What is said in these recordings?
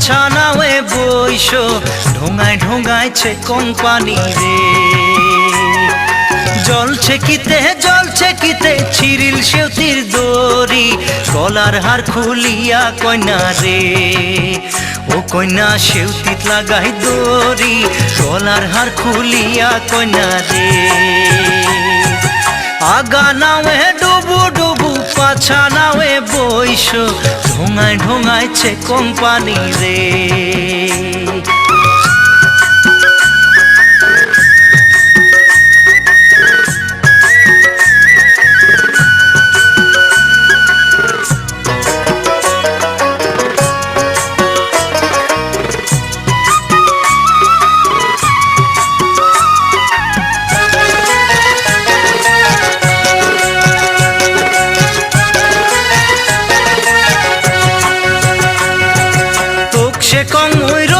পাছা নাওয়ে বইসো ঢোঙায় ঢোঙায়ছে company রে জলছে কিতে চিরিল সেউতির দড়ি গলার হার খুলিয়া কইনা রে ও কইনা সেউতিত লাগাই দড়ি গলার হার খুলিয়া কইনা রে আগা নাওয়ে ডুবু ডুবু পাছা নাওয়ে বইসো ঢোঙায় ঢোঙায়ছে কোম্পানি রে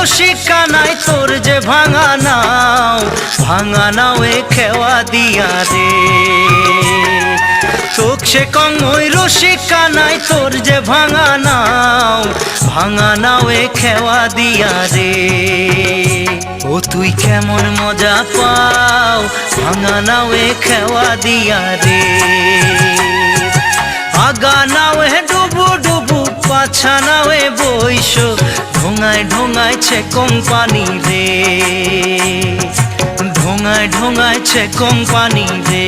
রসিকা নাই তোর যে ভাঙা নাওয়ে খেওয়া দিয়া রে তোক সে কং ওই রসিকা নাই তোর যে ভাঙা নাওয়ে খেওয়া দিয়া রে ও তুই কেমন মজা পাও ভাঙা নাওয়ে খেওয়া দিয়া রে আগা নাওয়ে ডুবু ডুবু পাছা নাওয়ে বইসো ঢোঙায় ঢোঙায়ছে কোম্পানি রে ঢোঙায় ঢোঙায়ছে কোম্পানি রে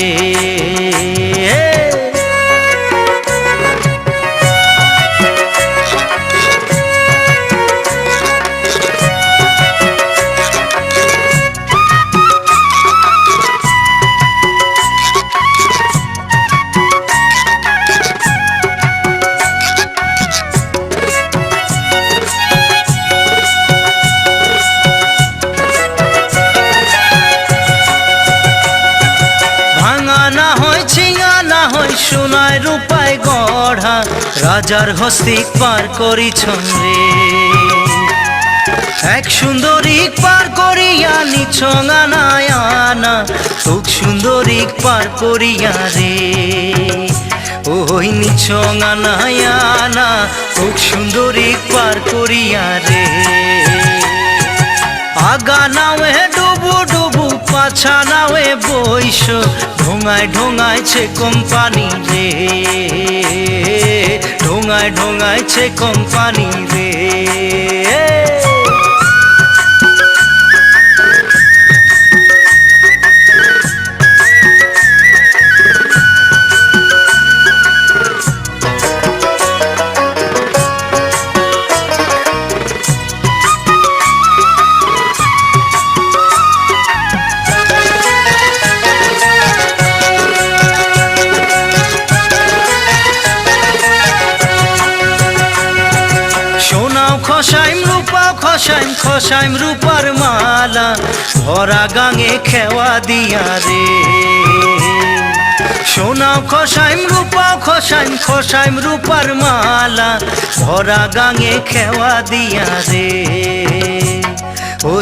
সোনায় রূপায় গড়া রাজার হস্তিক পার করিছন রে এক সুন্দরীক পার করিয়া নিছং আনা তোক সুন্দরীক পার করিয়া রে ওই নিছং আনা তোক সুন্দরীক পার করিয়া রে আগা নাওয়ে ডুবু ডুবু পাছা নাওয়ে বইসো ঢোঙায় ঢোঙায়ছে কোম্পানি রে ঢোঙায় ঢোঙায়ছে কোম্পানি রে খসাইম রূপার মালা ভরা গাঙে খেওয়া দিয়া রে সোনাও খসাইম রূপার মালা ভরা গাঙে খেওয়া দিয়া রে ও